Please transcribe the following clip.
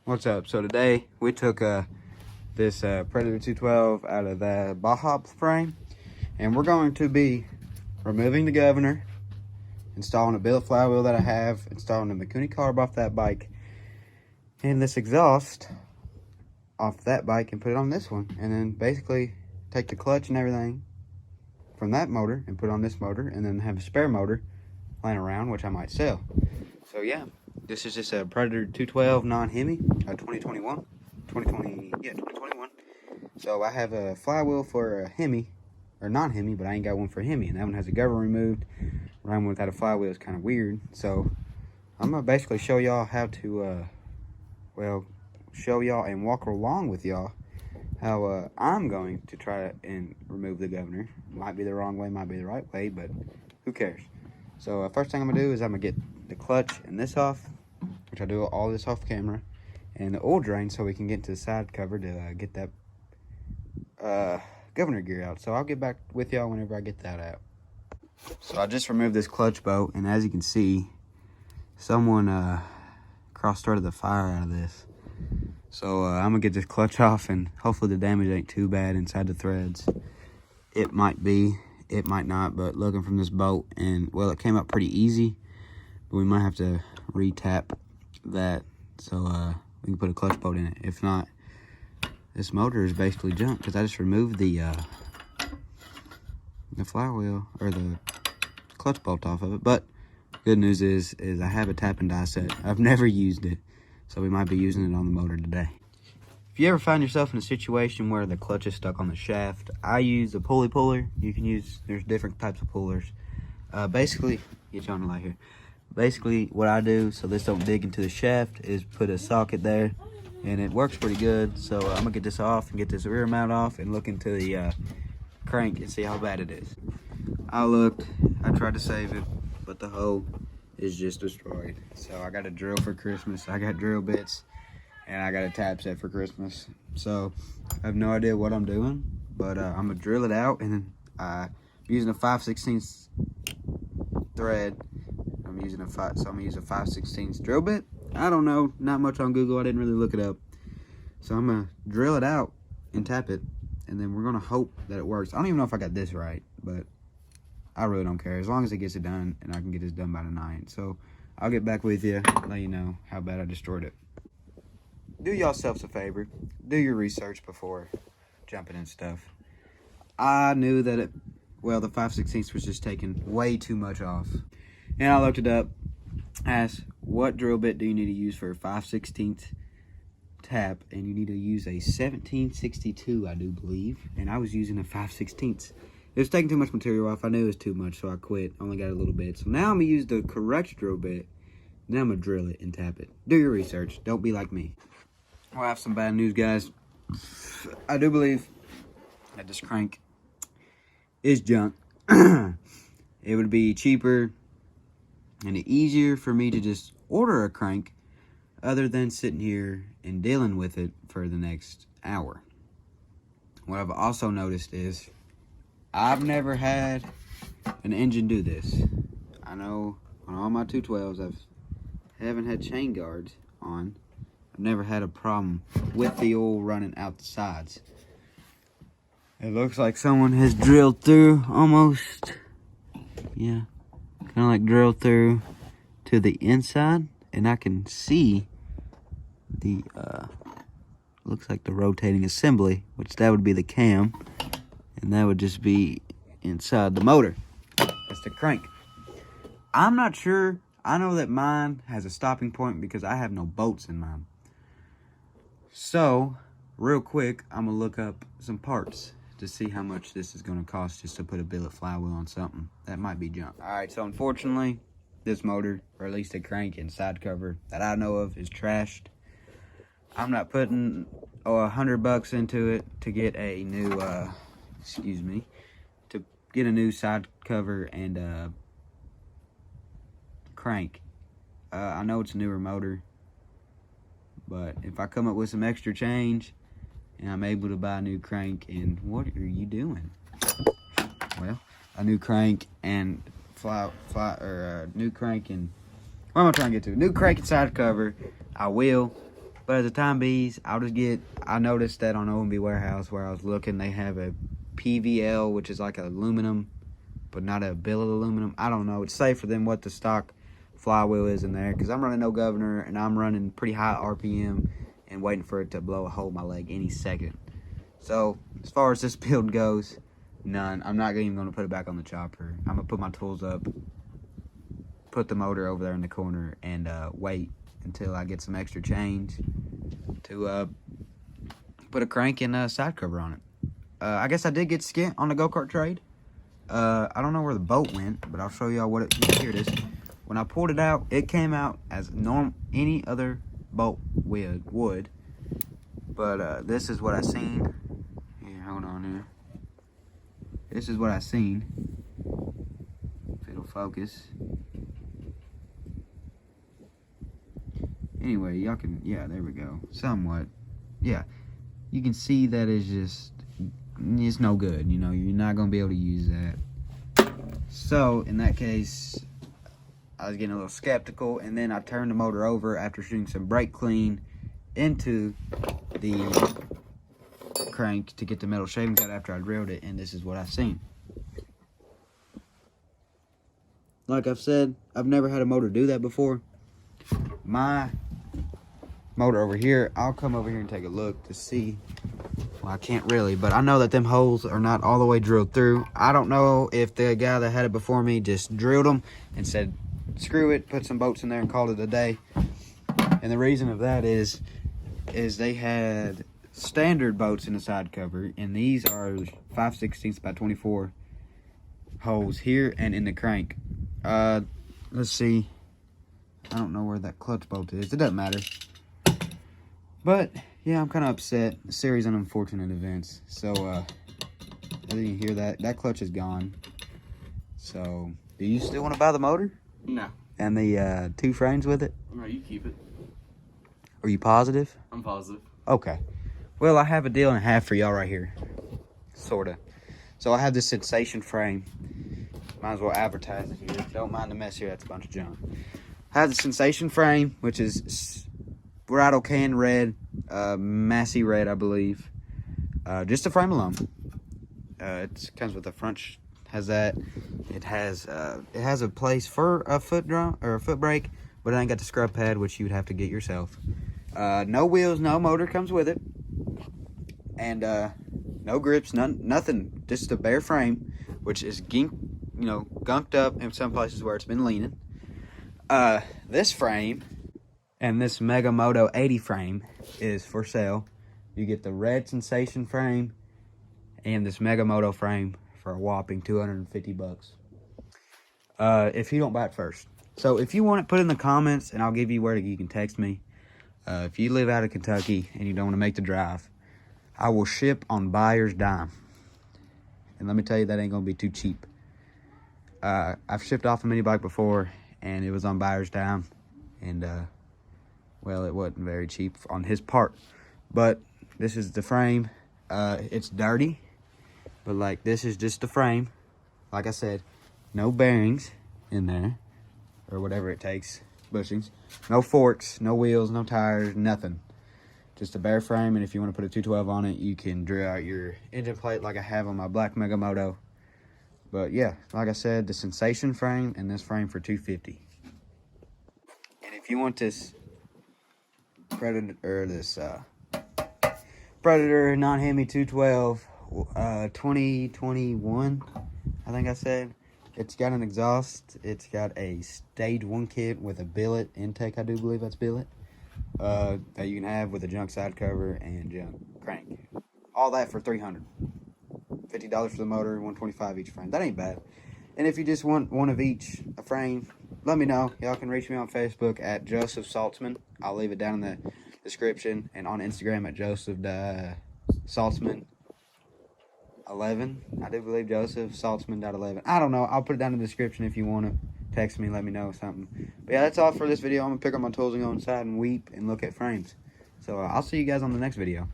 What's up? So today we took this Predator 212 out of the Baja frame, and we're going to be removing the governor, installing a billet flywheel that I have, installing the Mikuni carb off that bike, and this exhaust off that bike and put it on this one, and then basically take the clutch and everything from that motor and put it on this motor, and then have a spare motor laying around, which I might sell. So yeah, this is just a Predator 212 non-Hemi, 2021. So I have a flywheel for a Hemi, or non-Hemi, but I ain't got one for Hemi, and that one has a governor removed. Running without a flywheel is kind of weird. So I'm gonna basically show y'all how to, show y'all and walk along with y'all how I'm going to try and remove the governor. Might be the wrong way, might be the right way, but who cares? So first thing I'm gonna do is I'm gonna get the clutch and this off, which I do all this off camera, and the oil drain so we can get into the side cover to get that governor gear out. So I'll get back with y'all whenever I get that out. So I just removed this clutch bolt, and as you can see, someone cross-started the fire out of this. So I'm gonna get this clutch off, and hopefully the damage ain't too bad inside the threads. It might be, it might not, but looking from this bolt, and well, it came out pretty easy, but we might have to re-tap that so we can put a clutch bolt in it. If not, this motor is basically junk because I just removed the flywheel or the clutch bolt off of it. But good news is I have a tap and die set. I've never used it, so we might be using it on the motor today. If you ever find yourself in a situation where the clutch is stuck on the shaft, I use a pulley puller. You can use, there's different types of pullers. Basically, get you on the light here. Basically, what I do so this don't dig into the shaft is put a socket there, and it works pretty good. So I'm gonna get this off and get this rear mount off and look into the crank and see how bad it is. I looked, I tried to save it, but the hole is just destroyed. So I got a drill for Christmas. I got drill bits, and I got a tap set for Christmas. So I have no idea what I'm doing, but I'm gonna drill it out, and then I'm using a 5/16 thread. I'm using a 5/16 drill bit. I don't know, not much on Google. I didn't really look it up. So I'm gonna drill it out and tap it, and then we're gonna hope that it works. I don't even know if I got this right, but I really don't care as long as it gets it done, and I can get this done by tonight. So I'll get back with you, let you know how bad I destroyed it. Do yourselves a favor, do your research before jumping in stuff. I knew that the 5/16 was just taking way too much off. And I looked it up, asked, what drill bit do you need to use for a 5/16 tap? And you need to use a 1762, I do believe. And I was using a 5/16. It was taking too much material off. I knew it was too much, so I quit. Only got a little bit. So now I'm going to use the correct drill bit. Then I'm going to drill it and tap it. Do your research. Don't be like me. Well, I have some bad news, guys. I do believe that this crank is junk. It would be cheaper and easier for me to just order a crank other than sitting here and dealing with it for the next hour. What I've also noticed is I've never had an engine do this. I know on all my 212s I haven't had chain guards on. I've never had a problem with the oil running out the sides. It looks like someone has drilled through almost, yeah, kind of like drilled through to the inside, and I can see the looks like the rotating assembly, which that would be the cam, and that would just be inside the motor. That's the crank. I'm not sure. I know that mine has a stopping point because I have no bolts in mine. So real quick, I'm gonna look up some parts to see how much this is going to cost just to put a billet flywheel on something that might be junk. Alright, so unfortunately, this motor, or at least the crank and side cover that I know of, is trashed. I'm not putting $100 into it to get a new, to get a new side cover and crank. I know it's a newer motor, but if I come up with some extra change, and I'm able to buy a new crank, and what are you doing? Well, a new crank and new crank and what am I trying to get to? New crank and side cover. I will. But as the time bees, I noticed that on O&B Warehouse where I was looking, they have a PVL, which is like aluminum, but not a billet aluminum. I don't know. It's safer than what the stock flywheel is in there, because I'm running no governor, and I'm running pretty high RPM and waiting for it to blow a hole in my leg any second. So, as far as this build goes, none. I'm not even going to put it back on the chopper. I'm going to put my tools up, put the motor over there in the corner, and wait until I get some extra change to put a crank and a side cover on it. I guess I did get skint on the go-kart trade. I don't know where the bolt went, but I'll show y'all what it... Here it is. When I pulled it out, it came out as any other bolt would. But this is what I seen. Here, hold on here. This is what I seen. If it'll focus. Anyway, y'all can... Yeah, there we go. Somewhat. Yeah. You can see that it's no good. You know, you're not going to be able to use that. So, in that case, I was getting a little skeptical, and then I turned the motor over after shooting some brake clean into the crank to get the metal shavings out after I drilled it, and this is what I seen. Like I've said, I've never had a motor do that before. My motor over here, I'll come over here and take a look to see. Well, I can't really, but I know that them holes are not all the way drilled through. I don't know if the guy that had it before me just drilled them and said, screw it, put some bolts in there and called it a day. And the reason of that is they had standard bolts in the side cover, and these are 5/16 by 24 holes here and in the crank. Let's see. I don't know where that clutch bolt is. It doesn't matter. But yeah, I'm kind of upset. A series of unfortunate events. So I didn't hear that clutch is gone. So do you still want to buy the motor? No. And the 2 frames with it? No, you keep it. Are you positive? I'm positive. Okay. Well, I have a deal and a half for y'all right here. Sorta. So I have this Sensation frame. Might as well advertise it here. Don't mind the mess here. That's a bunch of junk. I have the Sensation frame, which is Bridal Can red, Massey red, I believe. Just the frame alone. It comes with a front. Has that. It has a place for a foot drum or a foot brake, but it ain't got the scrub pad, which you would have to get yourself. No wheels, no motor comes with it, and no grips, nothing. Just a bare frame, which is gunked up in some places where it's been leaning. This frame and this Mega Moto 80 frame is for sale. You get the red Sensation frame and this Mega Moto frame for a whopping $250. If you don't buy it first. So if you want it, put it in the comments and I'll give you where you can text me. If you live out of Kentucky and you don't want to make the drive, I will ship on buyer's dime. And let me tell you, that ain't going to be too cheap. I've shipped off a mini bike before and it was on buyer's dime. And, well, it wasn't very cheap on his part. But this is the frame. It's dirty. But, like, this is just the frame. Like I said, no bearings in there. Or whatever it takes. Bushings. No forks, no wheels, no tires, nothing. Just a bare frame, and if you want to put a 212 on it, you can drill out your engine plate like I have on my black Mega Moto. But yeah, like I said, the Sensation frame and this frame for $250. And if you want this Predator non-Hemi 212 2021, I think I said. It's got an exhaust. It's got a stage 1 kit with a billet intake. I do believe that's billet. That you can have with a junk side cover and junk crank. All that for $300. $50 for the motor, $125 each frame. That ain't bad. And if you just want one of each, a frame, let me know. Y'all can reach me on Facebook at Joseph.saltsman. I'll leave it down in the description. And on Instagram at Joseph.saltsman11. I do believe Joseph.saltsman11. I don't know. I'll put it down in the description if you want to text me, let me know something. But yeah, that's all for this video. I'm going to pick up my tools and go inside and weep and look at frames. So I'll see you guys on the next video.